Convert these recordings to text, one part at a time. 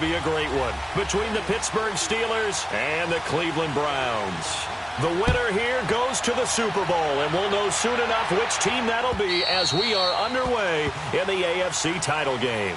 Be a great one between the Pittsburgh Steelers and the Cleveland Browns. The winner here goes to the Super Bowl, and we'll know soon enough which team that'll be as we are underway in the AFC title game.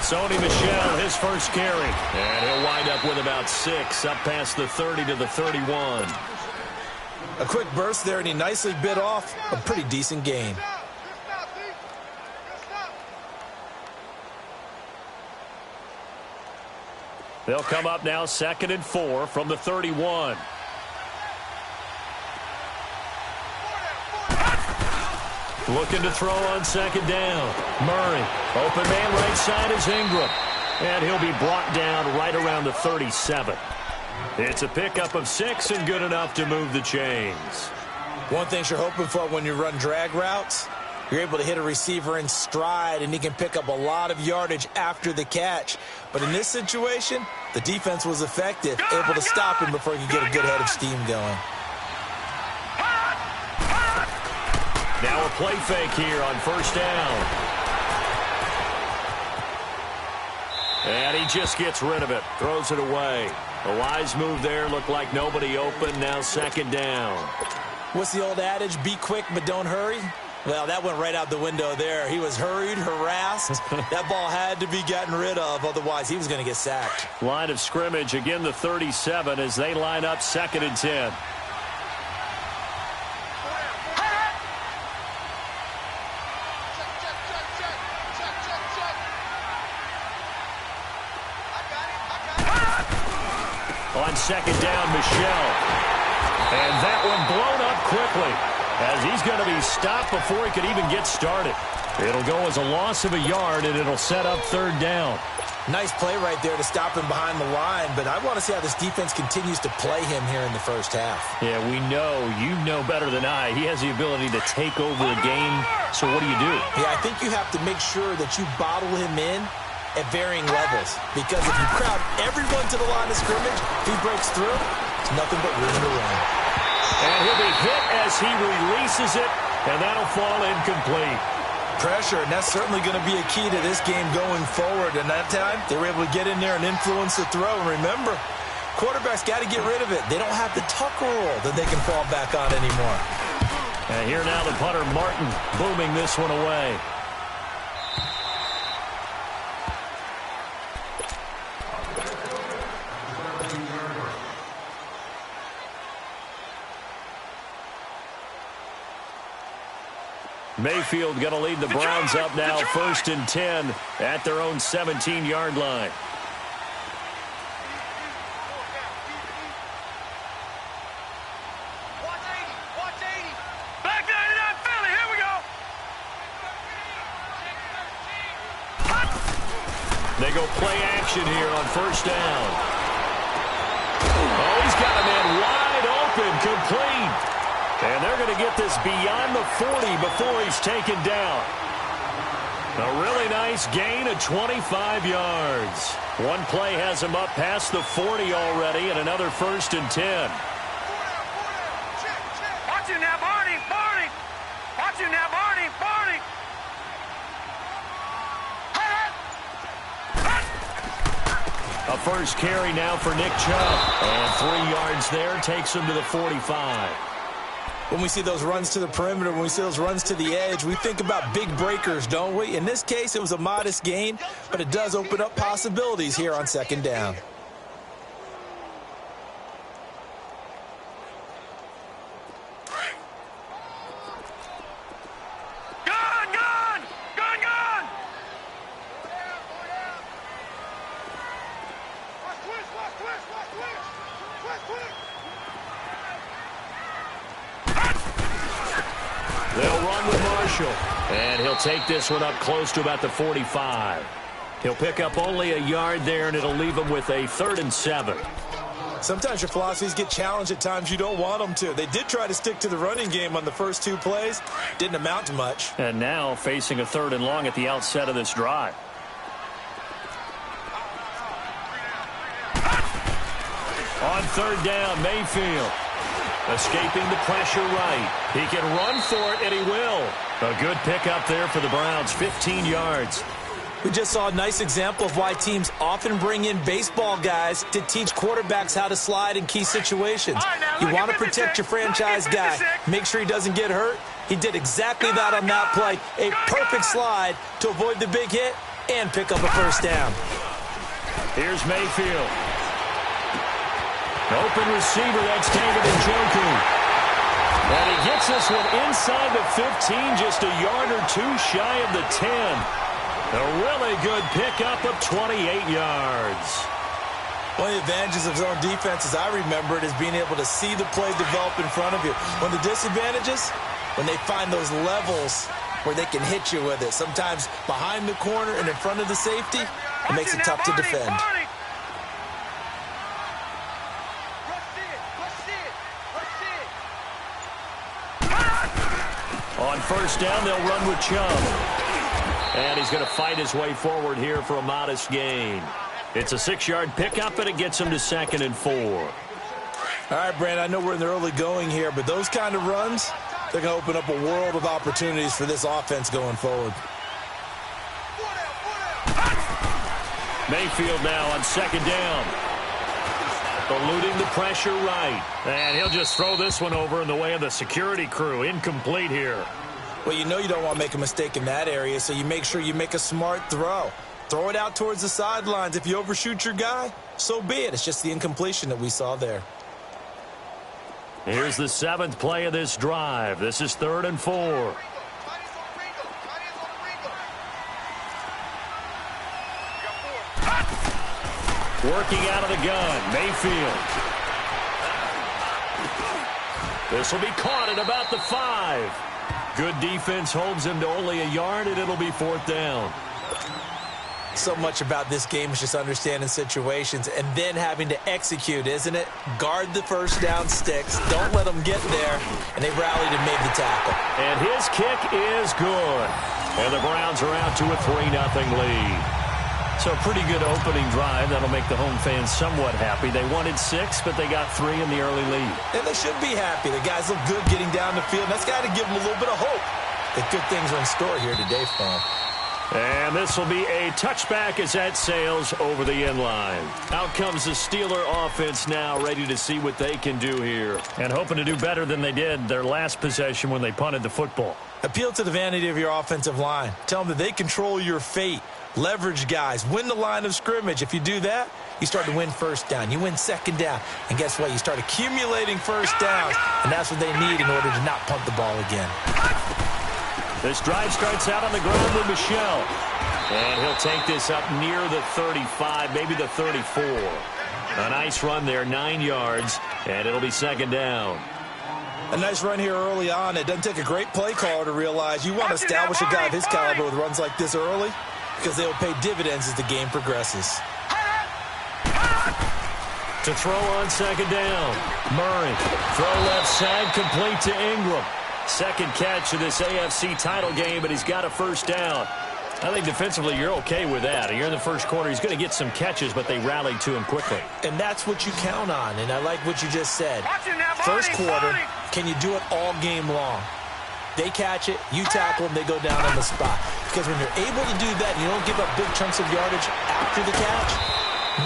Sony Michel, his first carry. And he'll wind up with about 6, up past the 30 to the 31. A quick burst there, and he nicely bit off a pretty decent gain. They'll come up now 2nd and 4 from the 31. Looking to throw on 2nd down. Murray. Open man right side is Ingram. And he'll be brought down right around the 37. It's a pickup of 6 and good enough to move the chains. One thing you're hoping for when you run drag routes, you're able to hit a receiver in stride, and he can pick up a lot of yardage after the catch. But in this situation, the defense was effective, able to stop him before he could get a good head of steam going. Now a play fake here on 1st down. And he just gets rid of it. Throws it away. A wise move there. Looked like nobody open. Now 2nd down. What's the old adage? Be quick, but don't hurry. Well, that went right out the window there. He was hurried, harassed. That ball had to be gotten rid of. Otherwise, he was going to get sacked. Line of scrimmage, again the 37 as they line up 2nd and 10. On 2nd down, Michel. And that one blown up quickly as he's going to be stopped before he could even get started. It'll go as a loss of a yard, and it'll set up 3rd down. Nice play right there to stop him behind the line, but I want to see how this defense continues to play him here in the first half. Yeah, we know. You know better than I. He has the ability to take over a game, so what do you do? Yeah, I think you have to make sure that you bottle him in at varying levels, because if you crowd everyone to the line of scrimmage, if he breaks through, it's nothing but room to run. And he'll be hit as he releases it, and that'll fall incomplete. Pressure, and that's certainly going to be a key to this game going forward. And that time, they were able to get in there and influence the throw. And remember, quarterbacks got to get rid of it. They don't have the tuck rule that they can fall back on anymore. And here now the punter, Martin, booming this one away. Mayfield going to lead the Browns up now, 1st and 10 at their own 17-yard line. Back 99 Philly, here we go. They go play action here on 1st down. Oh, he's got a man wide open, complete. And they're going to get this beyond the 40 before he's taken down. A really nice gain of 25 yards. One play has him up past the 40 already, and another 1st and 10. Watch him now, Barney, Barney. Watch him now, Barney, Barney. A first carry now for Nick Chubb. And 3 yards there takes him to the 45. When we see those runs to the perimeter, when we see those runs to the edge, we think about big breakers, don't we? In this case, it was a modest gain, but it does open up possibilities here on 2nd down. They'll run with Marshall. And he'll take this one up close to about the 45. He'll pick up only a yard there, and it'll leave him with a 3rd and 7. Sometimes your philosophies get challenged at times you don't want them to. They did try to stick to the running game on the first 2 plays. Didn't amount to much. And now facing a 3rd and long at the outset of this drive. On 3rd down, Mayfield. Escaping the pressure right. He can run for it, and he will. A good pickup there for the Browns, 15 yards. We just saw a nice example of why teams often bring in baseball guys to teach quarterbacks how to slide in key situations. You want to protect your franchise guy. Make sure he doesn't get hurt. He did exactly that on that play. A perfect slide to avoid the big hit and pick up a 1st down. Here's Mayfield. Open receiver, that's David Njoku. And he gets this one inside the 15, just a yard or 2 shy of the 10. A really good pickup of 28 yards. One of the advantages of zone defense, as I remember it, is being able to see the play develop in front of you. One of the disadvantages, when they find those levels where they can hit you with it. Sometimes behind the corner and in front of the safety, it makes it tough to defend. On 1st down, they'll run with Chubb. And he's going to fight his way forward here for a modest gain. It's a 6-yard pickup, and it gets him to 2nd and 4. All right, Brandon, I know we're in the early going here, but those kind of runs, they're going to open up a world of opportunities for this offense going forward. Mayfield now on 2nd down. Eluding the pressure right. And he'll just throw this one over in the way of the security crew. Incomplete here. Well, you know you don't want to make a mistake in that area, so you make sure you make a smart throw. Throw it out towards the sidelines. If you overshoot your guy, so be it. It's just the incompletion that we saw there. Here's the 7th play of this drive. This is 3rd and 4. Working out of the gun, Mayfield. This will be caught at about the 5. Good defense holds him to only a yard, and it'll be 4th down. So much about this game is just understanding situations and then having to execute, isn't it? Guard the 1st down sticks. Don't let them get there. And they rallied and made the tackle. And his kick is good. And the Browns are out to a 3-0 lead. So pretty good opening drive. That'll make the home fans somewhat happy. They wanted 6, but they got 3 in the early lead. And they should be happy. The guys look good getting down the field. That's got to give them a little bit of hope that good things are in store here today for them. And this will be a touchback as that sails over the end line. Out comes the Steeler offense now, ready to see what they can do here. And hoping to do better than they did their last possession when they punted the football. Appeal to the vanity of your offensive line. Tell them that they control your fate. Leverage guys. Win the line of scrimmage. If you do that, you start to win 1st down. You win 2nd down. And guess what? You start accumulating 1st downs. And that's what they need in order to not punt the ball again. This drive starts out on the ground with Michel. And he'll take this up near the 35, maybe the 34. A nice run there, 9 yards, and it'll be 2nd down. A nice run here early on. It doesn't take a great play caller to realize you want to establish a guy of his caliber with runs like this early because they will pay dividends as the game progresses. To throw on 2nd down, Murray. Throw left side, complete to Ingram. 2nd catch of this AFC title game, but he's got a 1st down. I think defensively you're okay with that. You're in the 1st quarter. He's going to get some catches, but they rallied to him quickly. And that's what you count on, and I like what you just said. 1st quarter, can you do it all game long? They catch it, you tackle them, they go down on the spot. Because when you're able to do that, you don't give up big chunks of yardage after the catch.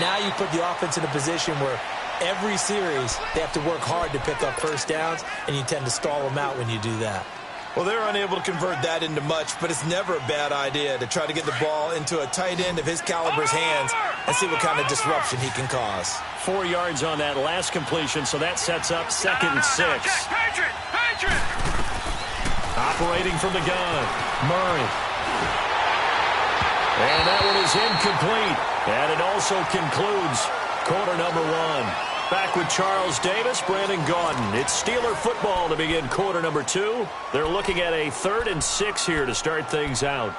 Now you put the offense in a position where every series they have to work hard to pick up 1st downs, and you tend to stall them out when you do that. Well, they're unable to convert that into much, but it's never a bad idea to try to get the ball into a tight end of his caliber's hands and see what kind of disruption he can cause. 4 yards on that last completion, so that sets up 2nd and 6. Operating from the gun, Murray. And that one is incomplete. And it also concludes quarter number 1. Back with Charles Davis, Brandon Gaudin. It's Steeler football to begin quarter number 2. They're looking at a 3rd and 6 here to start things out.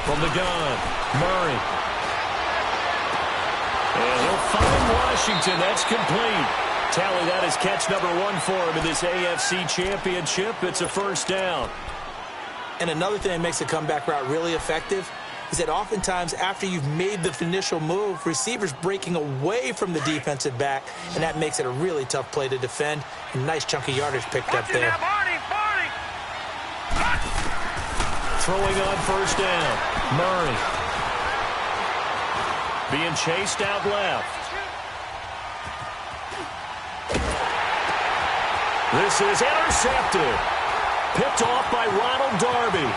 From the gun, Murray. And he'll find Washington. That's complete. Tally that is catch number 1 for him in this AFC Championship. It's a first down. And another thing that makes a comeback route really effective is that oftentimes after you've made the initial move, receivers breaking away from the defensive back, and that makes it a really tough play to defend. A nice chunk of yardage picked up there. Throwing on first down, Murray. Being chased out left. This is intercepted. Picked off by Ronald Darby.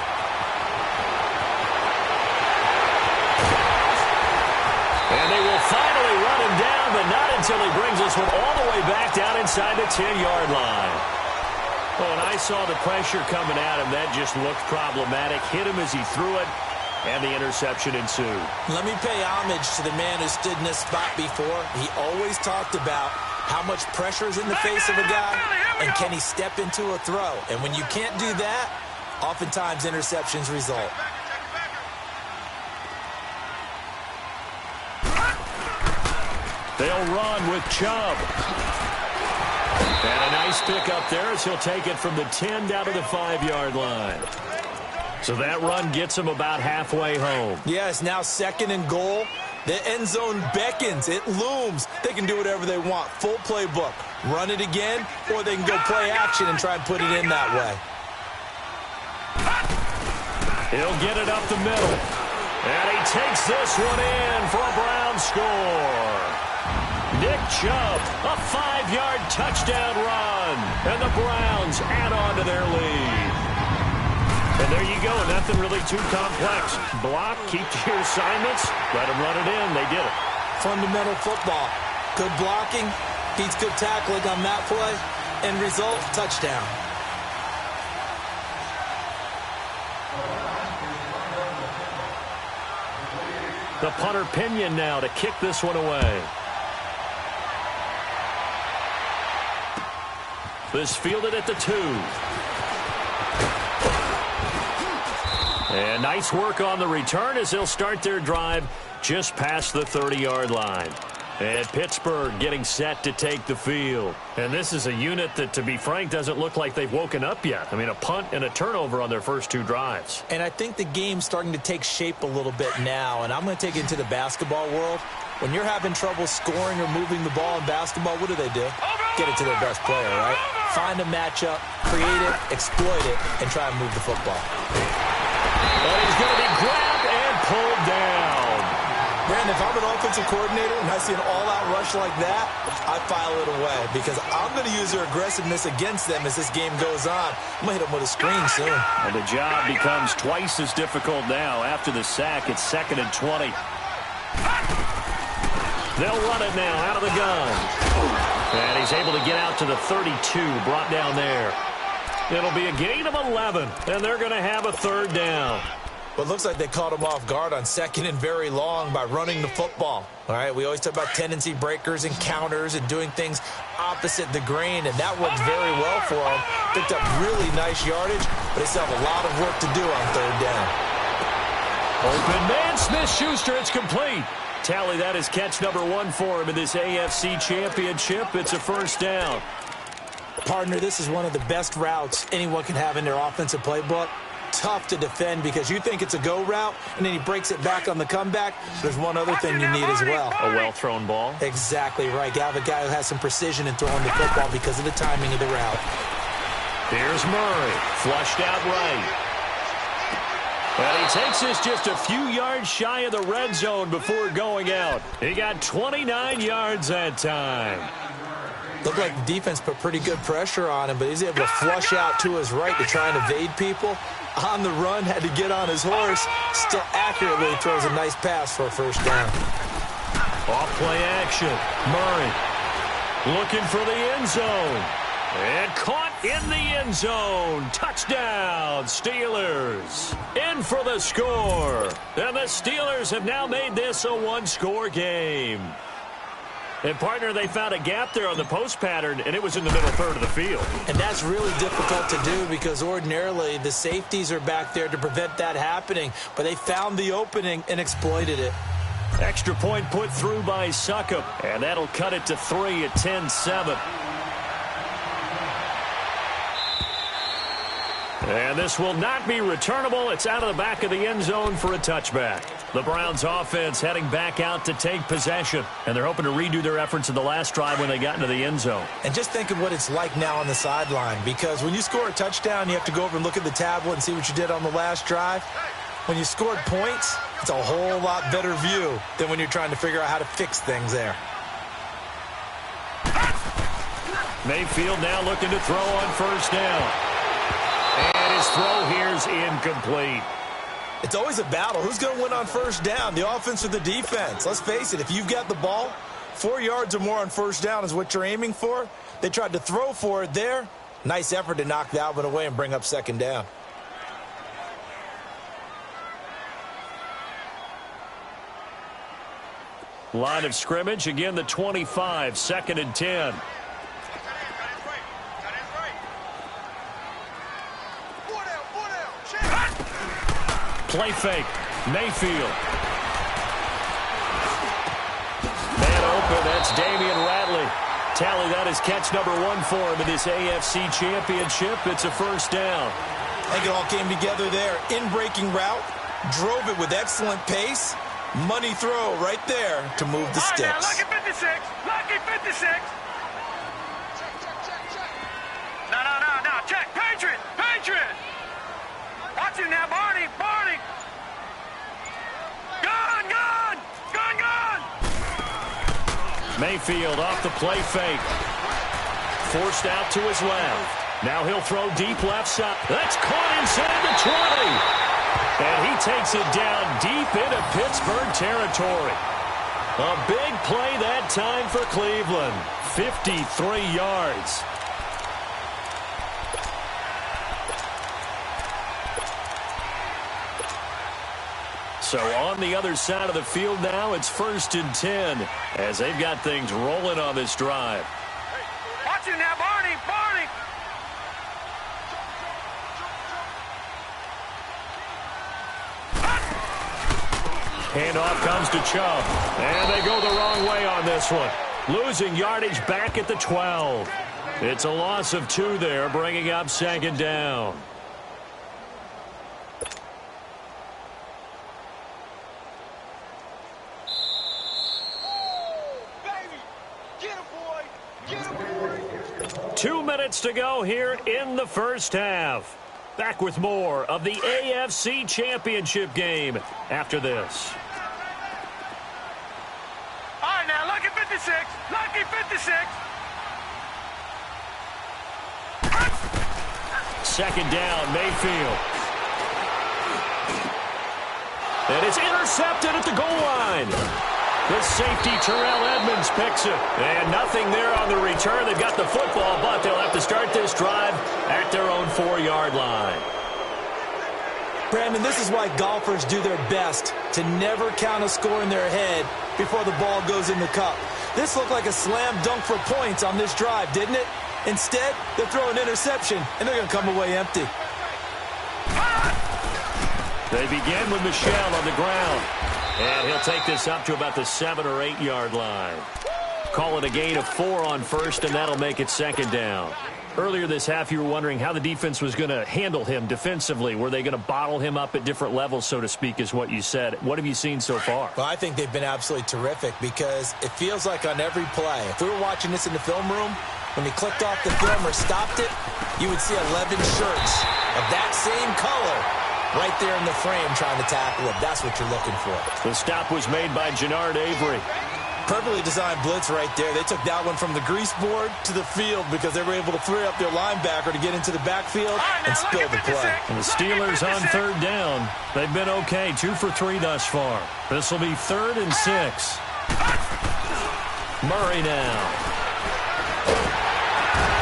And they will finally run him down, but not until he brings this one all the way back down inside the 10-yard line. Oh, and I saw the pressure coming at him. That just looked problematic. Hit him as he threw it, and the interception ensued. Let me pay homage to the man who stood in this spot before. He always talked about how much pressure is in the face of a guy, and can he step into a throw? And when you can't do that, oftentimes interceptions result. They'll run with Chubb. And a nice pick up there as he'll take it from the 10 down to the 5-yard line. So that run gets him about halfway home. Yes, now 2nd and goal. The end zone beckons. It looms. They can do whatever they want. Full playbook. Run it again, or they can go play action and try and put it in that way. He'll get it up the middle. And he takes this one in for a Brown score. Nick Chubb, a 5-yard touchdown run. And the Browns add on to their lead. And there you go, nothing really too complex. Block, keep to your assignments, let them run it in. They did it. Fundamental football. Good blocking, beats good tackling on that play. End result, touchdown. The punter Pinion now to kick this one away. This fielded at the 2. And nice work on the return as they'll start their drive just past the 30-yard line. And Pittsburgh getting set to take the field. And this is a unit that, to be frank, doesn't look like they've woken up yet. I mean, a punt and a turnover on their first 2 drives. And I think the game's starting to take shape a little bit now. And I'm going to take it into the basketball world. When you're having trouble scoring or moving the ball in basketball, what do? Get it to their best player, right? Find a matchup, create it, exploit it, and try and move the football. And he's going to be grabbed and pulled down. Brandon, if I'm an offensive coordinator and I see an all-out rush like that, I file it away because I'm going to use their aggressiveness against them as this game goes on. I'm going to hit them with a screen soon. And the job becomes twice as difficult now. After the sack, it's 2nd and 20. They'll run it now out of the gun. And he's able to get out to the 32, brought down there. It'll be a gain of 11, and they're going to have a 3rd down. Well, it looks like they caught him off guard on 2nd and very long by running the football. All right, we always talk about tendency breakers and counters and doing things opposite the grain, and that worked very well for them. Picked up really nice yardage, but they still have a lot of work to do on 3rd down. Open man, Smith-Schuster, it's complete. Tally that is catch number 1 for him in this AFC Championship. It's a first down. Partner, this is one of the best routes anyone can have in their offensive playbook. Tough to defend because you think it's a go route, and then he breaks it back on the comeback. There's one other thing you need as well. A well-thrown ball. Exactly right. You have a guy who has some precision in throwing the football because of the timing of the route. Here's Murray, flushed out right. Well, he takes this just a few yards shy of the red zone before going out. He got 29 yards that time. Looked like the defense put pretty good pressure on him, but he's able to flush out to his right to try and evade people. On the run, had to get on his horse. Still accurately throws a nice pass for a first down. Off play action. Murray looking for the end zone. And caught in the end zone. Touchdown, Steelers. In for the score. And the Steelers have now made this a 1-score game. And, partner, they found a gap there on the post pattern, and it was in the middle third of the field. And that's really difficult to do because ordinarily the safeties are back there to prevent that happening. But they found the opening and exploited it. Extra point put through by Succop, and that'll cut it to 3 at 10-7. And this will not be returnable. It's out of the back of the end zone for a touchback. The Browns offense heading back out to take possession, and they're hoping to redo their efforts in the last drive when they got into the end zone. And just think of what it's like now on the sideline, because when you score a touchdown, you have to go over and look at the tablet and see what you did on the last drive. When you scored points, it's a whole lot better view than when you're trying to figure out how to fix things there. Mayfield now looking to throw on first down. And his throw here's incomplete. It's always a battle. Who's going to win on first down, the offense or the defense? Let's face it, if you've got the ball, 4 yards or more on first down is what you're aiming for. They tried to throw for it there. Nice effort to knock that one away and bring up second down. Line of scrimmage, again the 25, 2nd and 10. Play fake. Mayfield. Man open. That's Damian Ratley. Tally that is catch number 1 for him in this AFC Championship. It's a first down. I think it all came together there. In-breaking route. Drove it with excellent pace. Money throw right there to move the sticks. Now, lucky 56. Lucky 56. No. Check. Patriot. Watch him now, Barney. Gun. Mayfield off the play fake. Forced out to his left. Now he'll throw deep left side. That's caught inside the 20. And he takes it down deep into Pittsburgh territory. A big play that time for Cleveland. 53 yards. So on the other side of the field now, it's 1st and 10 as they've got things rolling on this drive. Watch him now, Barney. Handoff comes to Chubb. And they go the wrong way on this one. Losing yardage back at the 12. It's a loss of 2 there, bringing up 2nd down. Get him, boy. 2 minutes to go here in the first half. Back with more of the AFC Championship game after this. All right, now, lucky 56. Lucky 56. 2nd down, Mayfield. And it's intercepted at the goal line. The safety, Terrell Edmonds, picks it. And nothing there on the return. They've got the football, but they'll have to start this drive at their own 4-yard line. Brandon, this is why golfers do their best to never count a score in their head before the ball goes in the cup. This looked like a slam dunk for points on this drive, didn't it? Instead, they'll throw an interception, and they're going to come away empty. They begin with Michel on the ground. And he'll take this up to about the 7- or 8-yard line. Call it a gain of 4 on first, and that'll make it 2nd down. Earlier this half, you were wondering how the defense was going to handle him defensively. Were they going to bottle him up at different levels, so to speak, is what you said. What have you seen so far? Well, I think they've been absolutely terrific because it feels like on every play, if we were watching this in the film room, when he clicked off the film or stopped it, you would see 11 shirts of that same color right there in the frame trying to tackle him. That's what you're looking for. The stop was made by Jannard Avery. Perfectly designed blitz right there. They took that one from the grease board to the field because they were able to free up their linebacker to get into the backfield and spill the play. And the Steelers on 3rd down. They've been okay. 2 for 3 thus far. This will be 3rd and 6. Murray now.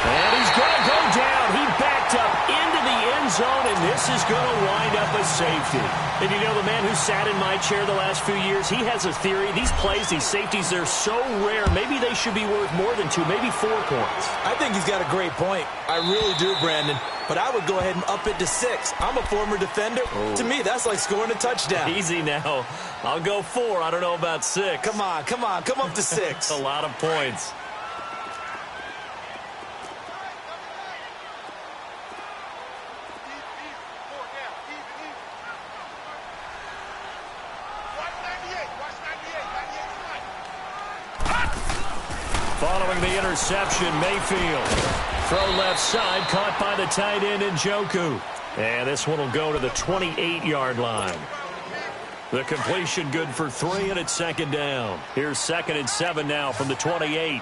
And he's going to go down. He backed up into the end zone, and this is going to wind up a safety. And you know, the man who sat in my chair the last few years, he has a theory. These plays, these safeties, they're so rare. Maybe they should be worth more than 2, maybe 4 points. I think he's got a great point. I really do, Brandon. But I would go ahead and up it to 6. I'm a former defender. To me, that's like scoring a touchdown. Easy now. I'll go 4. I don't know about 6. Come on. Come up to 6. A lot of points. Following the interception, Mayfield. Throw left side, caught by the tight end Njoku. And this one will go to the 28-yard line. The completion good for 3, and it's second down. Here's 2nd and 7 now from the 28.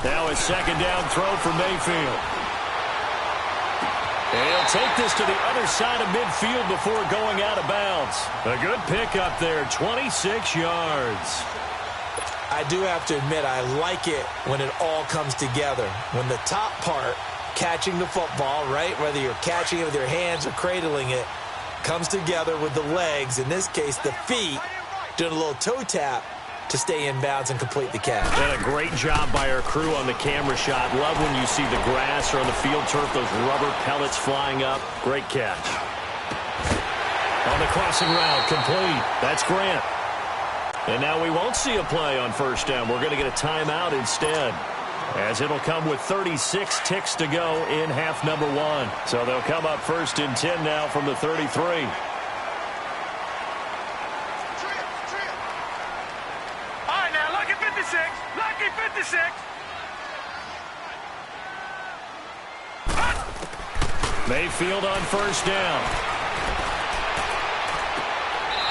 Now a second down throw for Mayfield. And he'll take this to the other side of midfield before going out of bounds. A good pickup there, 26 yards. I do have to admit, I like it when it all comes together. When the top part, catching the football, right, whether you're catching it with your hands or cradling it, comes together with the legs, in this case the feet, doing a little toe tap to stay in bounds and complete the catch. And a great job by our crew on the camera shot. Love when you see the grass or on the field turf, those rubber pellets flying up. Great catch. On the crossing route, complete. That's Grant. And now we won't see a play on first down. We're going to get a timeout instead, as it'll come with 36 ticks to go in half number 1. So they'll come up 1st and 10 now from the 33. Lucky 56. Mayfield on first down.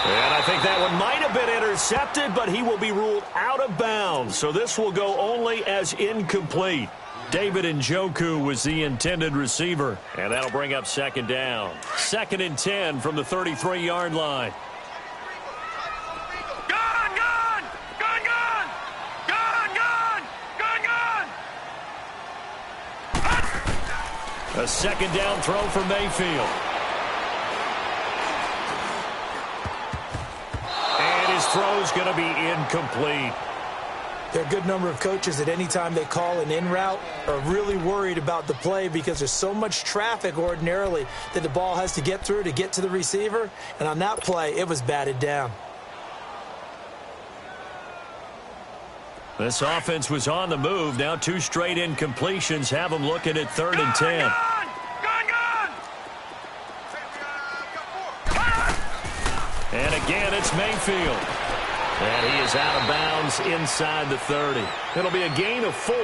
And I think that one might have been intercepted, but he will be ruled out of bounds. So this will go only as incomplete. David Njoku was the intended receiver. And that'll bring up second down. 2nd and 10 from the 33-yard line. A second down throw for Mayfield. And his throw's going to be incomplete. There are a good number of coaches at any time they call an in route are really worried about the play because there's so much traffic ordinarily that the ball has to get through to get to the receiver. And on that play, it was batted down. This offense was on the move. Now 2 straight incompletions have them looking at 3rd and 10. And again, it's Mayfield. And he is out of bounds inside the 30. It'll be a gain of 4.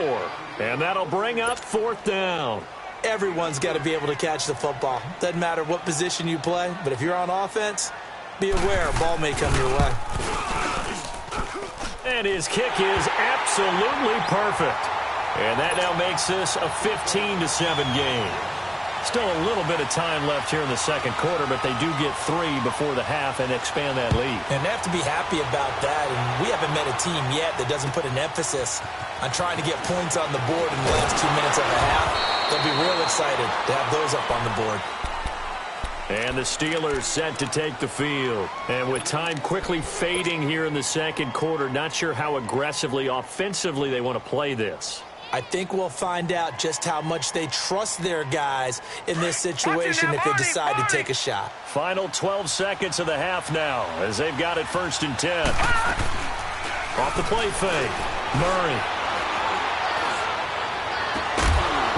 And that'll bring up 4th down. Everyone's got to be able to catch the football. Doesn't matter what position you play, but if you're on offense, be aware a ball may come your way. And his kick is absolutely perfect. And that now makes this a 15-7 game. Still a little bit of time left here in the second quarter, but they do get 3 before the half and expand that lead. And they have to be happy about that. And we haven't met a team yet that doesn't put an emphasis on trying to get points on the board in the last 2 minutes of the half. They'll be real excited to have those up on the board. And the Steelers set to take the field. And with time quickly fading here in the second quarter, not sure how aggressively, offensively they want to play this. I think we'll find out just how much they trust their guys in this situation if they decide to take a shot. Final 12 seconds of the half now as they've got it 1st and 10. Off the play fake. Murray.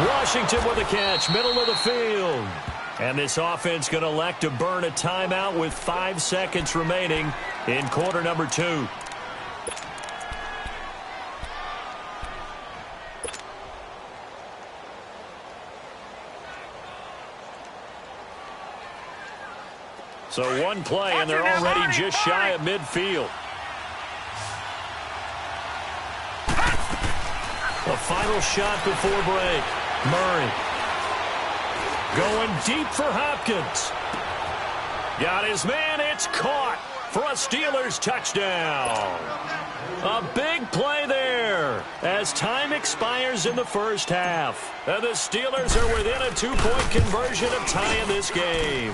Washington with a catch, middle of the field. And this offense going to elect to burn a timeout with 5 seconds remaining in quarter number 2. So one play, and they're already just shy of midfield. A final shot before break. Murray. Going deep for Hopkins. Got his man. It's caught for a Steelers touchdown. A big play there. there as time expires in the first half. And the Steelers are within a 2-point conversion of tying this game.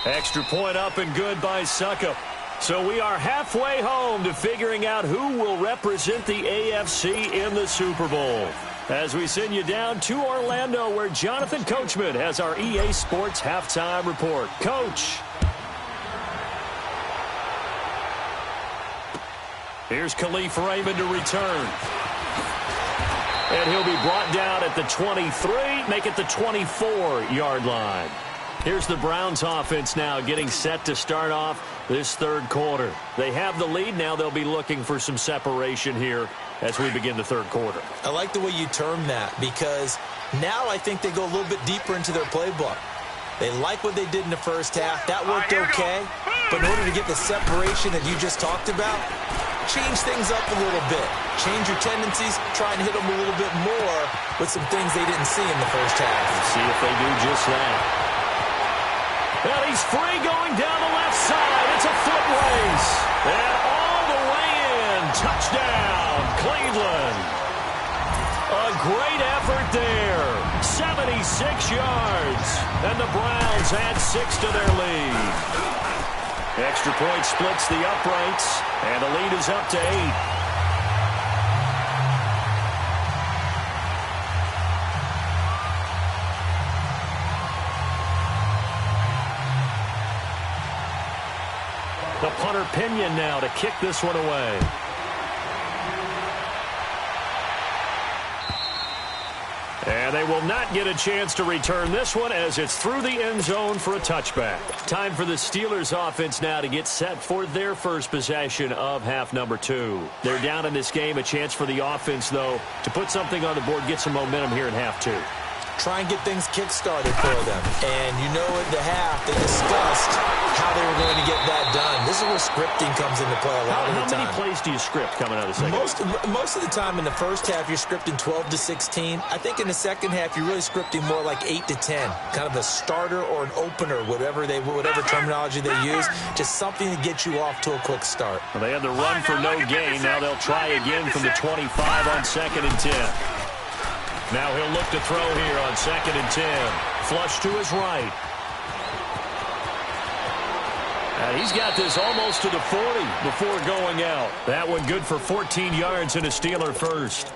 Extra point up and good by Suckup. So we are halfway home to figuring out who will represent the AFC in the Super Bowl. As we send you down to Orlando, where Jonathan Coachman has our EA Sports halftime report. Coach. Here's Khalif Raymond to return. And he'll be brought down at the 23, make it the 24-yard line. Here's the Browns offense now getting set to start off this third quarter. They have the lead. Now they'll be looking for some separation here as we begin the third quarter. I like the way you term that, because now I think they go a little bit deeper into their playbook. They like what they did in the first half. That worked okay. But in order to get the separation that you just talked about, change things up a little bit. Change your tendencies, try and hit them a little bit more with some things they didn't see in the first half. Let's see if they do just that. Well, he's free going down the left side. It's a foot race. And all the way in. Touchdown, Cleveland. A great effort there. 76 yards. And the Browns add 6 to their lead. Extra point splits the uprights. And the lead is up to 8. The punter Pinion now to kick this one away. And they will not get a chance to return this one as it's through the end zone for a touchback. Time for the Steelers offense now to get set for their first possession of half number 2. They're down in this game. A chance for the offense, though, to put something on the board, get some momentum here in half 2. Try and get things kick-started for them. And you know at the half they discussed how they were going to get that done. This is where scripting comes into play a lot of the time. How many plays do you script coming out of the second half? Most of the time in the first half you're scripting 12 to 16. I think in the second half you're really scripting more like 8 to 10. Kind of a starter or an opener, whatever terminology they use. Just something to get you off to a quick start. Well, they had the run for no gain. Now they'll try again from the 25 on 2nd and 10. Now he'll look to throw here on 2nd and 10. Flush to his right. And he's got this almost to the 40 before going out. That one good for 14 yards and a Steeler first.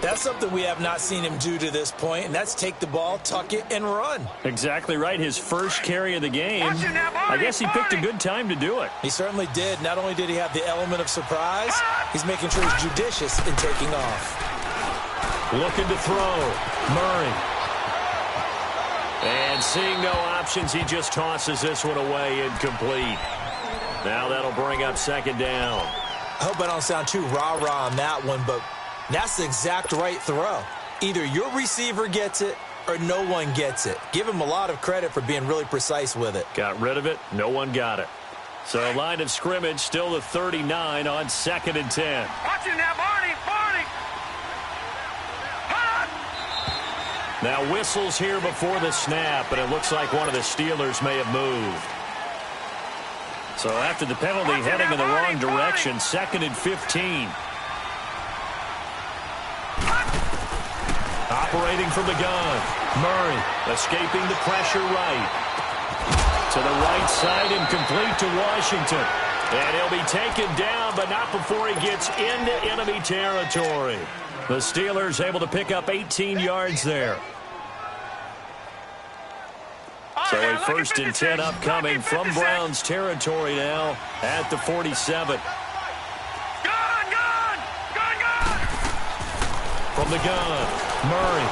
That's something we have not seen him do to this point, and that's take the ball, tuck it, and run. Exactly right. His first carry of the game. I guess he picked a good time to do it. He certainly did. Not only did he have the element of surprise, he's making sure he's judicious in taking off. Looking to throw. Murray. And seeing no options, he just tosses this one away incomplete. Now that'll bring up 2nd down. I hope I don't sound too rah-rah on that one, but that's the exact right throw. Either your receiver gets it or no one gets it. Give him a lot of credit for being really precise with it. Got rid of it. No one got it. So line of scrimmage still the 39 on 2nd and 10. Watch him now, Barney. Now whistles here before the snap, and it looks like one of the Steelers may have moved. So after the penalty, heading in the wrong direction, 2nd and 15. Operating from the gun. Murray escaping the pressure right. To the right side and complete to Washington. And he'll be taken down, but not before he gets into enemy territory. The Steelers able to pick up 18 yards there. So a 1st and 10 upcoming from Browns territory now at the 47. Gun! From the gun, Murray.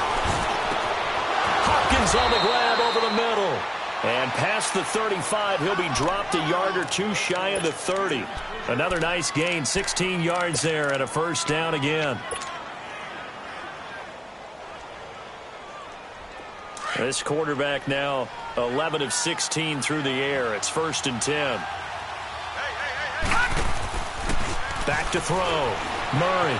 Hopkins on the grab over the middle. And past the 35, he'll be dropped a yard or two shy of the 30. Another nice gain, 16 yards there and a 1st down again. This quarterback now 11 of 16 through the air. It's 1st and 10. Back to throw. Murray.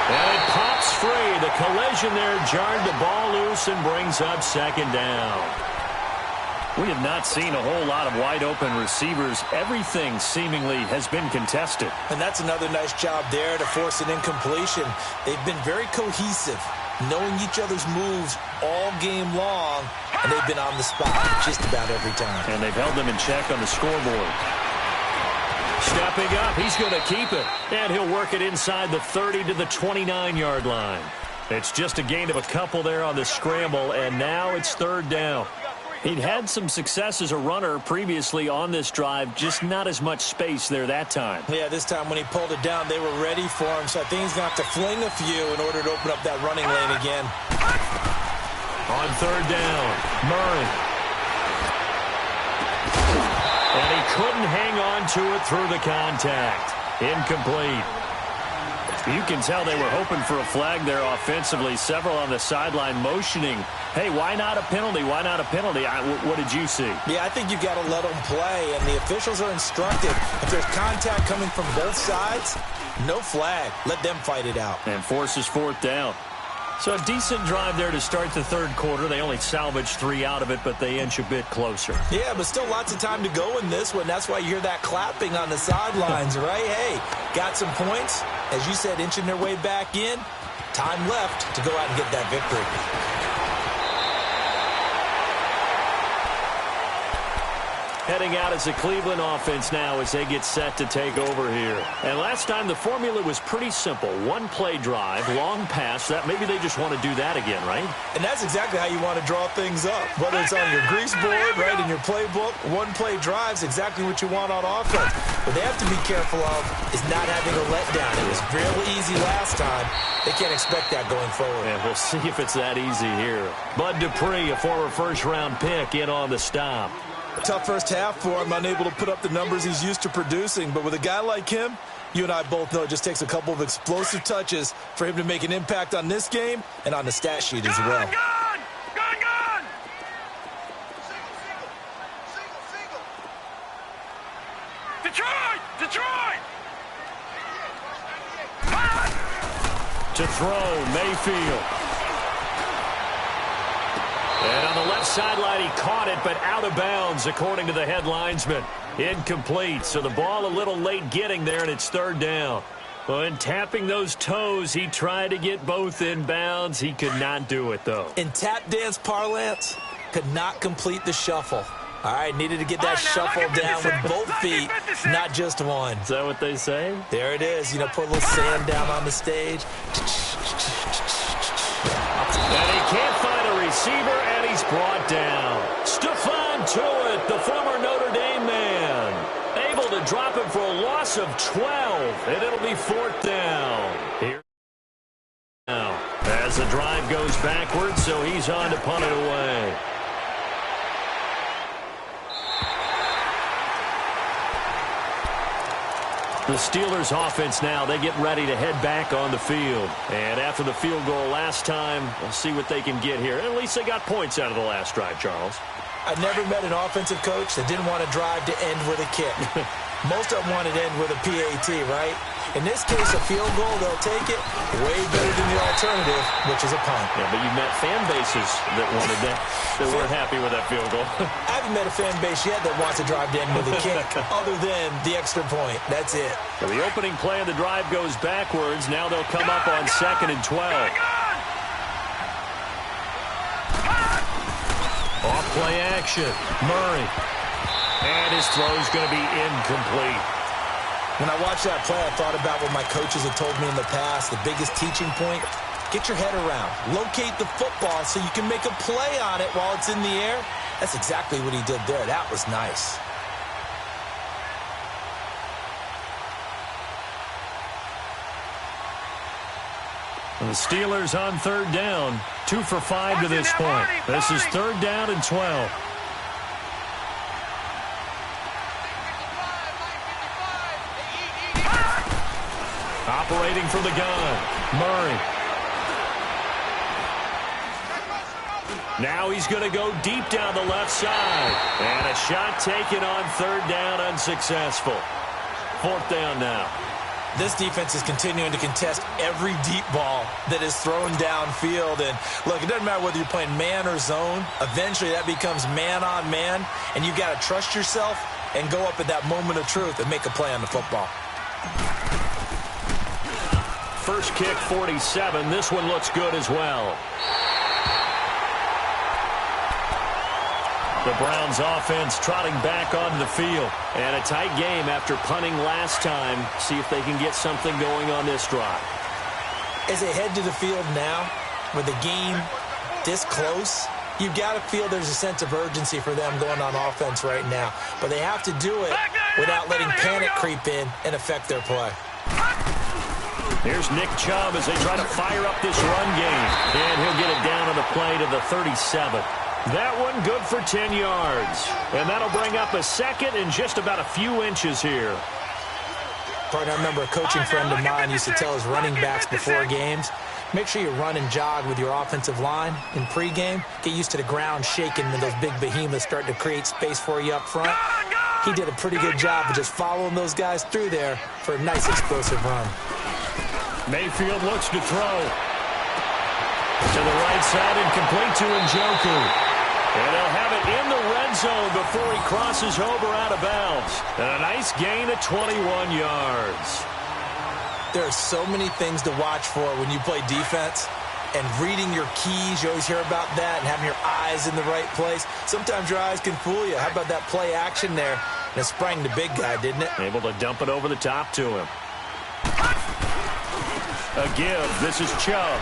And it pops free. The collision there jarred the ball loose and brings up 2nd down. We have not seen a whole lot of wide-open receivers. Everything seemingly has been contested. And that's another nice job there to force an incompletion. They've been very cohesive, knowing each other's moves all game long, and they've been on the spot just about every time. And they've held them in check on the scoreboard. Stepping up, he's going to keep it. And he'll work it inside the 30 to the 29-yard line. It's just a gain of a couple there on the scramble, and now it's third down. He'd had some success as a runner previously on this drive, just not as much space there that time. Yeah, this time when he pulled it down, they were ready for him, so I think he's going to have to fling a few in order to open up that running lane again. On third down, Murray. And he couldn't hang on to it through the contact. Incomplete. You can tell they were hoping for a flag there offensively. Several on the sideline motioning, hey, why not a penalty? Why not a penalty? What did you see? Yeah, I think you've got to let them play, and the officials are instructed. If there's contact coming from both sides, no flag. Let them fight it out. And forces fourth down. So a decent drive there to start the third quarter. They only salvaged 3 out of it, but they inch a bit closer. Yeah, but still lots of time to go in this one. That's why you hear that clapping on the sidelines, right? Hey, got some points. As you said, inching their way back in. Time left to go out and get that victory. Heading out as a Cleveland offense now as they get set to take over here. And last time the formula was pretty simple. One-play drive, long pass. That maybe they just want to do that again, right? And that's exactly how you want to draw things up. Whether it's on your grease board, right, in your playbook, one-play drive's exactly what you want on offense. What they have to be careful of is not having a letdown. It was real easy last time. They can't expect that going forward. And we'll see if it's that easy here. Bud Dupree, a former first-round pick, in on the stop. Tough first half for him, unable to put up the numbers he's used to producing. But with a guy like him, you and I both know it just takes a couple of explosive touches for him to make an impact on this game and on the stat sheet as well. Gun! Detroit! To throw, Mayfield. And on the left sideline, he caught it, but out of bounds, according to the head linesman. Incomplete, so the ball a little late getting there, and it's third down. Well, in tapping those toes, he tried to get both in bounds. He could not do it, though. In tap dance parlance, could not complete the shuffle. All right, needed to get that shuffle down with both feet, not just one. Is that what they say? There it is. You know, put a little sand down on the stage. And he can't find a receiver, and he's brought down. Stephon Tuitt, the former Notre Dame man, able to drop him for a loss of 12, and it'll be fourth down. Here now, as the drive goes backwards, so he's on to punt it away. The Steelers offense now, they get ready to head back on the field. And after the field goal last time, we'll see what they can get here. At least they got points out of the last drive, Charles. I never met an offensive coach that didn't want to drive to end with a kick. Most of them wanted to end with a PAT, right? In this case, a field goal, they'll take it way better than the alternative, which is a punt. Yeah, but you met fan bases that wanted that weren't happy with that field goal. I haven't met a fan base yet that wants to drive to end with a kick other than the extra point. That's it. So the opening play of the drive goes backwards. Now they'll come up on 2nd and 12. Off play action. Murray. And his throw's going to be incomplete. When I watched that play, I thought about what my coaches have told me in the past. The biggest teaching point, get your head around. Locate the football so you can make a play on it while it's in the air. That's exactly what he did there. That was nice. And the Steelers on third down. 2 for 5 to this point. This is third down and 12. Operating from the gun, Murray. Now he's going to go deep down the left side. And a shot taken on third down, unsuccessful. Fourth down now. This defense is continuing to contest every deep ball that is thrown downfield. And look, it doesn't matter whether you're playing man or zone. Eventually that becomes man on man, and you got to trust yourself and go up at that moment of truth and make a play on the football. First kick, 47. This one looks good as well. The Browns offense trotting back onto the field. And a tight game after punting last time. See if they can get something going on this drive. As they head to the field now, with the game this close, you've got to feel there's a sense of urgency for them going on offense right now. But they have to do it without letting panic creep in and affect their play. Here's Nick Chubb as they try to fire up this run game. And he'll get it down on the play to the 37. That one good for 10 yards. And that'll bring up a second and just about a few inches here. Partner, I remember a coaching friend of mine used to tell his running backs before games, make sure you run and jog with your offensive line in pregame. Get used to the ground shaking when those big behemoths start to create space for you up front. He did a pretty good job of just following those guys through there for a nice explosive run. Mayfield looks to throw. To the right side and complete to Njoku. And they'll have it in the red zone before he crosses over out of bounds. And a nice gain of 21 yards. There are so many things to watch for when you play defense. And reading your keys, you always hear about that, and having your eyes in the right place. Sometimes your eyes can fool you. How about that play action there? And it sprang the big guy, didn't it? Able to dump it over the top to him. A give. This is Chubb.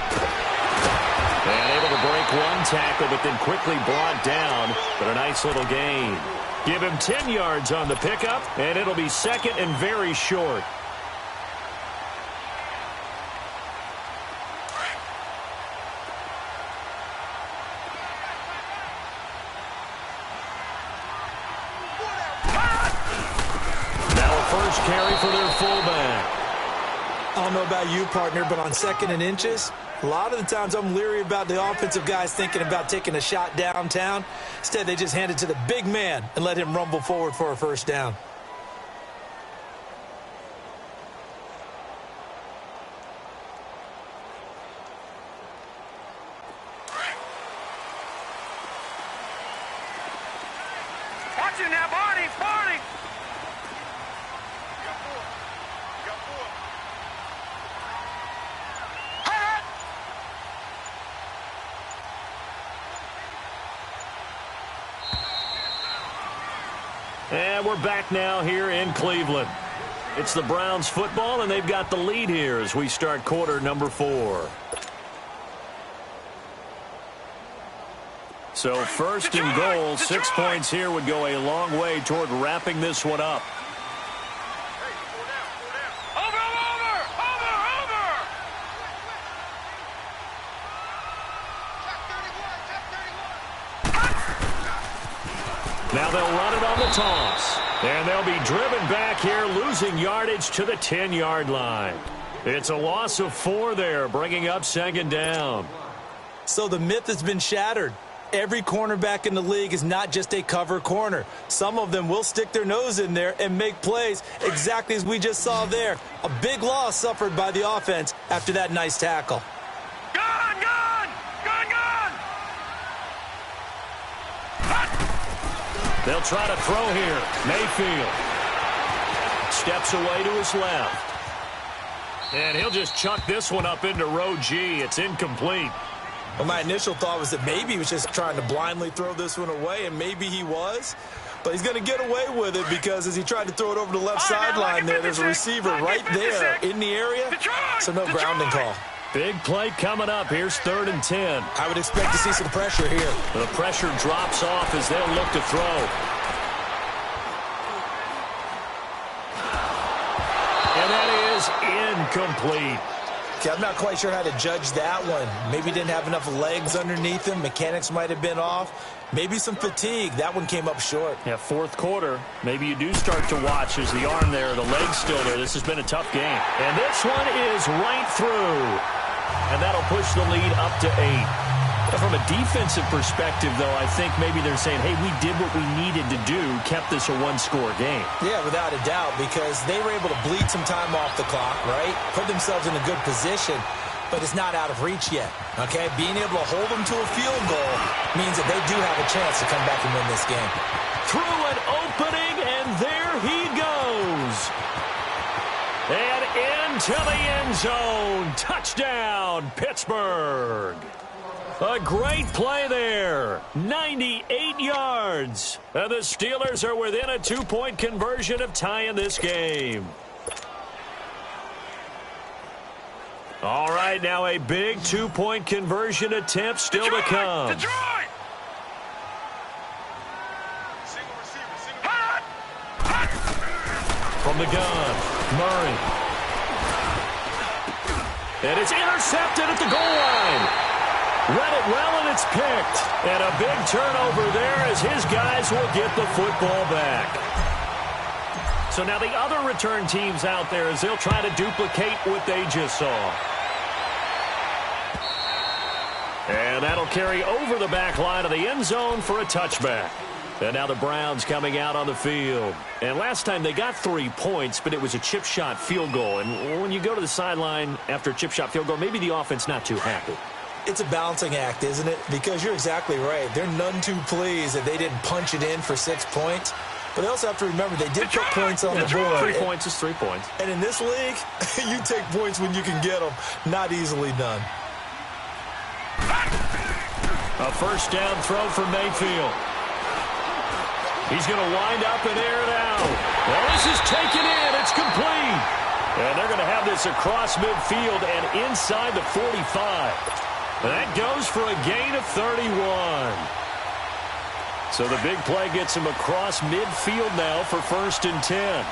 And able to break one tackle, but then quickly brought down. But a nice little gain. Give him 10 yards on the pickup, and it'll be second and very short. Now a first carry for their fullback. I don't know about you, partner, but on second and inches, a lot of the times I'm leery about the offensive guys thinking about taking a shot downtown. Instead, they just hand it to the big man and let him rumble forward for a first down. Watch it now, Barney, Barney. And we're back now here in Cleveland. It's the Browns football, and they've got the lead here as we start quarter number 4. So first and goal, 6 points here would go a long way toward wrapping this one up. Now they'll run it on the toss. And they'll be driven back here, losing yardage to the 10-yard line. It's a loss of 4 there, bringing up second down. So the myth has been shattered. Every cornerback in the league is not just a cover corner. Some of them will stick their nose in there and make plays exactly as we just saw there. A big loss suffered by the offense after that nice tackle. They'll try to throw here. Mayfield steps away to his left. And he'll just chuck this one up into row G. It's incomplete. Well, my initial thought was that maybe he was just trying to blindly throw this one away, and maybe he was. But he's going to get away with it because as he tried to throw it over the left sideline there's a receiver right there in the area, so no grounding call. Big play coming up. Here's 3rd and 10. I would expect to see some pressure here. The pressure drops off as they'll look to throw. And that is incomplete. Okay, I'm not quite sure how to judge that one. Maybe didn't have enough legs underneath him. Mechanics might have been off. Maybe some fatigue. That one came up short. Yeah, 4th quarter. Maybe you do start to watch as the arm there, the leg's still there. This has been a tough game. And this one is right through. And that'll push the lead up to 8. From a defensive perspective, though, I think maybe they're saying, hey, we did what we needed to do, kept this a one-score game. Yeah, without a doubt, because they were able to bleed some time off the clock, right? Put themselves in a good position, but it's not out of reach yet, okay? Being able to hold them to a field goal means that they do have a chance to come back and win this game. Through an opening, and there he goes. And into the end zone. Touchdown, Pittsburgh. A great play there. 98 yards. And the Steelers are within a 2-point conversion of tying this game. All right, now a big 2-point conversion attempt still Detroit, to come. Detroit! From the gun, Murray. And it's intercepted at the goal line. Read it well, and it's picked. And a big turnover there as his guys will get the football back. So now the other return teams out there as they'll try to duplicate what they just saw. And that'll carry over the back line of the end zone for a touchback. And now the Browns coming out on the field. And last time they got 3 points, but it was a chip shot field goal. And when you go to the sideline after a chip shot field goal, maybe the offense not too happy. It's a balancing act, isn't it? Because you're exactly right. They're none too pleased that they didn't punch it in for 6 points. But they also have to remember they did put points on the board. 3 points is 3 points. And in this league, you take points when you can get them. Not easily done. A first down throw for Mayfield. He's going to wind up and air it out. Well, this is taken in. It's complete. And they're going to have this across midfield and inside the 45. That goes for a gain of 31. So the big play gets him across midfield now for 1st and 10.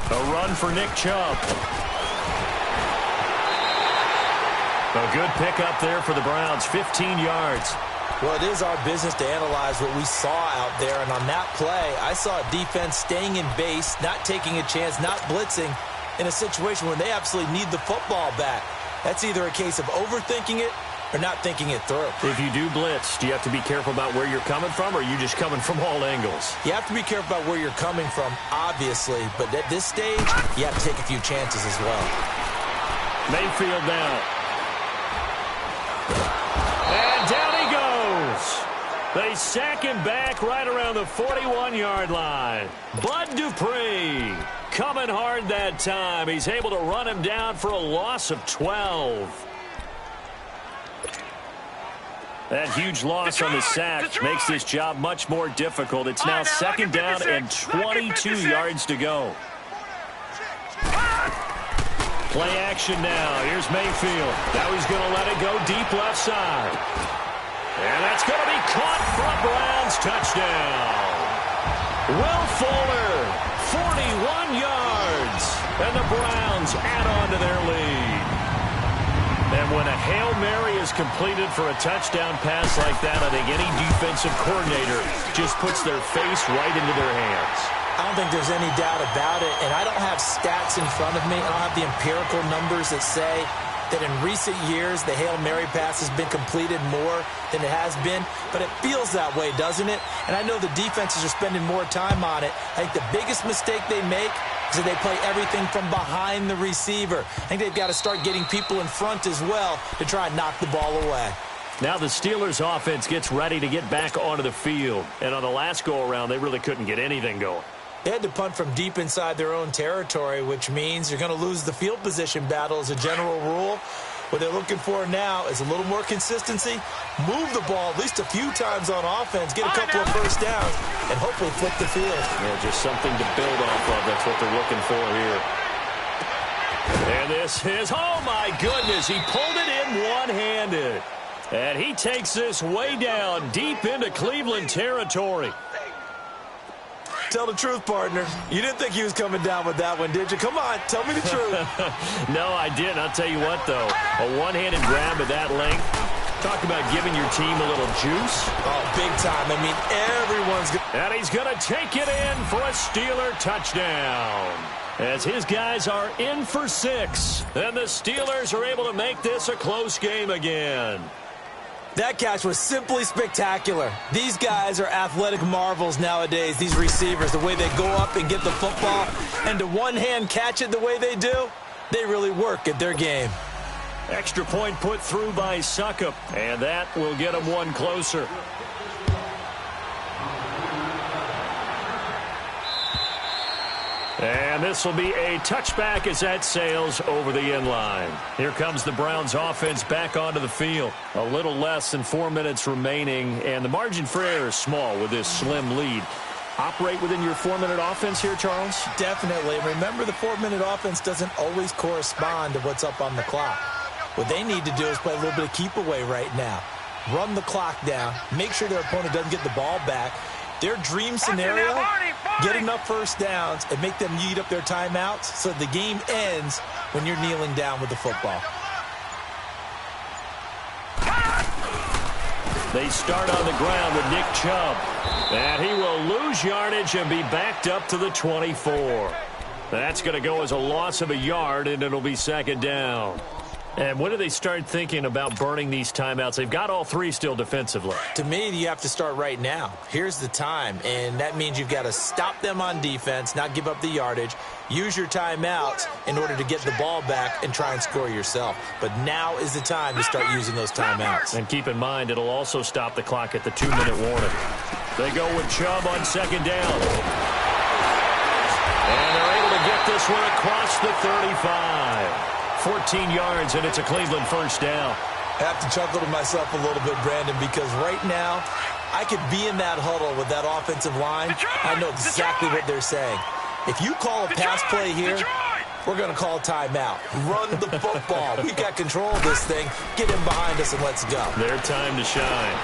A run for Nick Chubb. A good pickup there for the Browns, 15 yards. Well, it is our business to analyze what we saw out there. And on that play, I saw a defense staying in base, not taking a chance, not blitzing in a situation where they absolutely need the football back. That's either a case of overthinking it or not thinking it through. If you do blitz, do you have to be careful about where you're coming from, or are you just coming from all angles? You have to be careful about where you're coming from, obviously. But at this stage, you have to take a few chances as well. Mayfield now. And down he goes. They sack him back right around the 41-yard line. Bud Dupree coming hard that time. He's able to run him down for a loss of 12. That huge loss on the sack makes this job much more difficult. It's now 2nd down and 22 yards to go. Play action now. Here's Mayfield. Now he's going to let it go deep left side. And that's going to be caught for a Browns touchdown. Will Fuller, 41 yards. And the Browns add on to their lead. And when a Hail Mary is completed for a touchdown pass like that, I think any defensive coordinator just puts their face right into their hands. I don't think there's any doubt about it, and I don't have stats in front of me. I don't have the empirical numbers that say that in recent years the Hail Mary pass has been completed more than it has been, but it feels that way, doesn't it? And I know the defenses are spending more time on it. I think the biggest mistake they make is that they play everything from behind the receiver. I think they've got to start getting people in front as well to try and knock the ball away. Now the Steelers offense gets ready to get back onto the field. And on the last go-around, they really couldn't get anything going. They had to punt from deep inside their own territory, which means you're going to lose the field position battle as a general rule. What they're looking for now is a little more consistency, move the ball at least a few times on offense, get a couple of first downs, and hopefully flip the field. Yeah, just something to build off of. That's what they're looking for here. And this is, oh my goodness, he pulled it in one-handed. And he takes this way down deep into Cleveland territory. Tell the truth, partner. You didn't think he was coming down with that one, did you? Come on, tell me the truth. No, I didn't. I'll tell you what, though. A one-handed grab at that length. Talk about giving your team a little juice. Oh, big time. I mean, everyone's going And he's going to take it in for a Steeler touchdown. As his guys are in for 6. And the Steelers are able to make this a close game again. That catch was simply spectacular. These guys are athletic marvels nowadays, these receivers, the way they go up and get the football, and to one-hand catch it the way they do, they really work at their game. Extra point put through by Succop, and that will get him one closer. And this will be a touchback as that sails over the end line. Here comes the Browns offense back onto the field. A little less than 4 minutes remaining, and the margin for error is small with this slim lead. Operate within your 4-minute offense here, Charles? Definitely. Remember, the 4-minute offense doesn't always correspond to what's up on the clock. What they need to do is play a little bit of keep away right now. Run the clock down. Make sure their opponent doesn't get the ball back. Their dream scenario, get enough first downs and make them eat up their timeouts so the game ends when you're kneeling down with the football. They start on the ground with Nick Chubb. And he will lose yardage and be backed up to the 24. That's going to go as a loss of a yard, and it'll be 2nd down. And when do they start thinking about burning these timeouts? They've got all 3 still defensively. To me, you have to start right now. Here's the time, and that means you've got to stop them on defense, not give up the yardage, use your timeouts in order to get the ball back and try and score yourself. But now is the time to start using those timeouts. And keep in mind, it'll also stop the clock at the 2-minute warning. They go with Chubb on 2nd down. And they're able to get this one across the 35. 14 yards, and it's a Cleveland first down. I have to chuckle to myself a little bit, Brandon, because right now I could be in that huddle with that offensive line. I know exactly what they're saying. If you call a pass play here, we're going to call a timeout. Run the football. We've got control of this thing. Get him behind us and let's go. Their time to shine.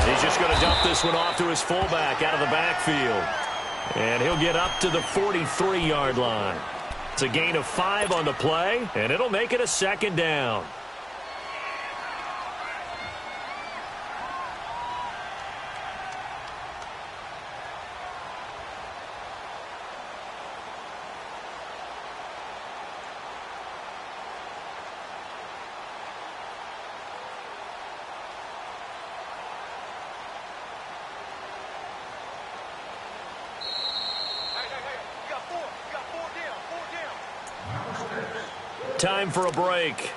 He's just going to dump this one off to his fullback out of the backfield. And he'll get up to the 43-yard line. It's a gain of 5 on the play, and it'll make it a 2nd down. Time for a break.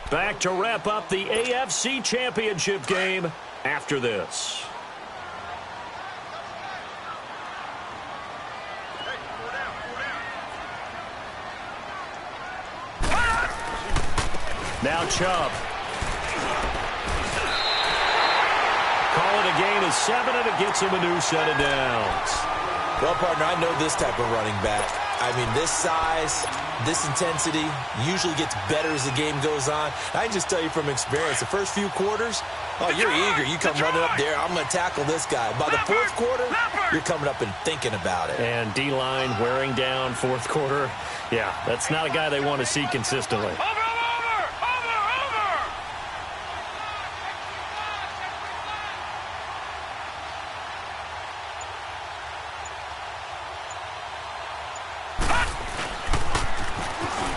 Back to wrap up the AFC Championship game after this. Now Chubb. Call it a gain of 7, and it gets him a new set of downs. Well, partner, I know this type of running back. I mean, this size, this intensity usually gets better as the game goes on. I can just tell you from experience, the first few quarters, oh, you're eager. You come running up there, I'm going to tackle this guy. By the 4th quarter, you're coming up and thinking about it. And D-line wearing down 4th quarter. Yeah, that's not a guy they want to see consistently.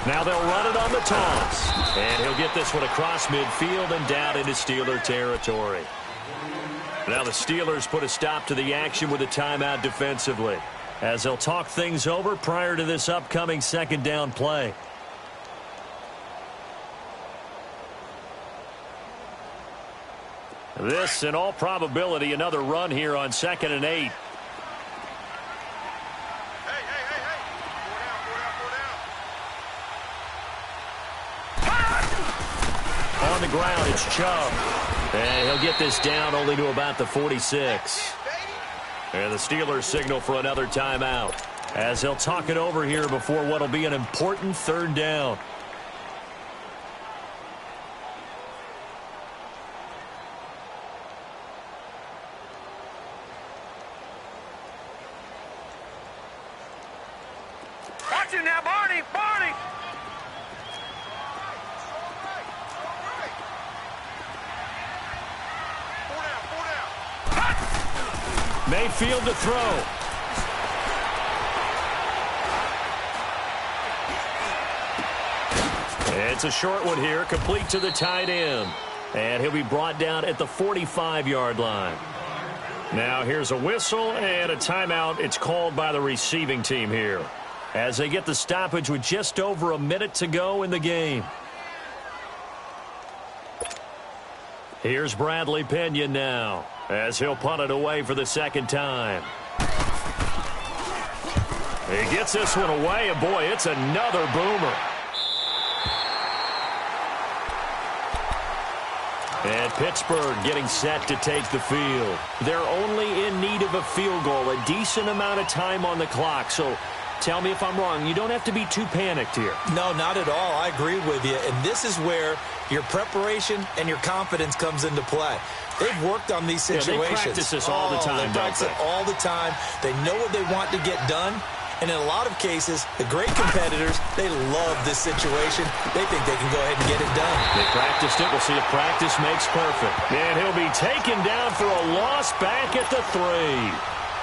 Now they'll run it on the toss. And he'll get this one across midfield and down into Steeler territory. Now the Steelers put a stop to the action with a timeout defensively, as they'll talk things over prior to this upcoming 2nd down play. This, in all probability, another run here on 2nd and 8. On the ground, it's Chubb. And he'll get this down only to about the 46. And the Steelers signal for another timeout, as they'll talk it over here before what will be an important 3rd down. Watch it now, Barney! Barney! Mayfield to throw. It's a short one here, complete to the tight end. And he'll be brought down at the 45-yard line. Now here's a whistle and a timeout. It's called by the receiving team here, as they get the stoppage with just over a minute to go in the game. Here's Bradley Pena now, as he'll punt it away for the second time. He gets this one away, and boy, it's another boomer. And Pittsburgh getting set to take the field. They're only in need of a field goal, a decent amount of time on the clock. So tell me if I'm wrong. You don't have to be too panicked here. No, not at all. I agree with you. And this is where your preparation and your confidence comes into play. They've worked on these situations. Yeah, they practice this all the time, They practice it all the time. They know what they want to get done. And in a lot of cases, the great competitors, they love this situation. They think they can go ahead and get it done. They practiced it. We'll see if practice makes perfect. And he'll be taken down for a loss back at the 3.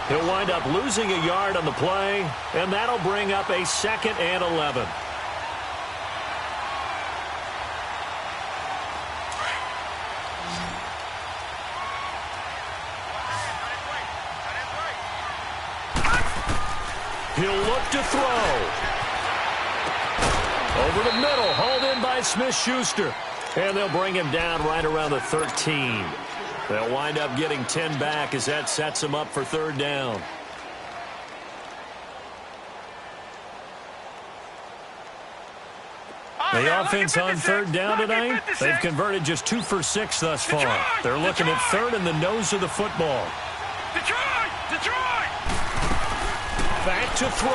He'll wind up losing a yard on the play, and that'll bring up a 2nd and 11. He'll look to throw. Over the middle, hauled in by Smith-Schuster. And they'll bring him down right around the 13. They'll wind up getting 10 back as that sets them up for 3rd down. The offense on 3rd down tonight, they've converted just 2 for 6 thus far. They're looking at 3rd in the nose of the football. Detroit! Back to throw.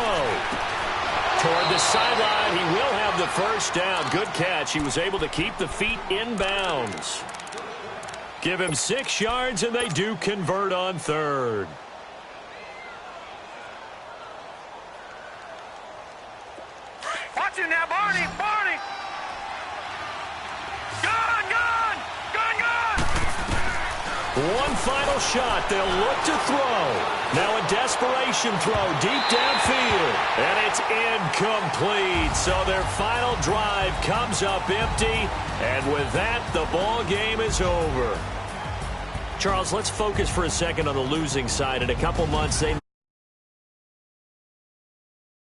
Toward the sideline, he will have the 1st down. Good catch. He was able to keep the feet in bounds. Give him 6 yards, and they do convert on 3rd. Watch him now, Barney! One final shot. They'll look to throw. Now a desperation throw deep downfield. And it's incomplete. So their final drive comes up empty. And with that, the ball game is over. Charles, let's focus for a second on the losing side. In a couple months, they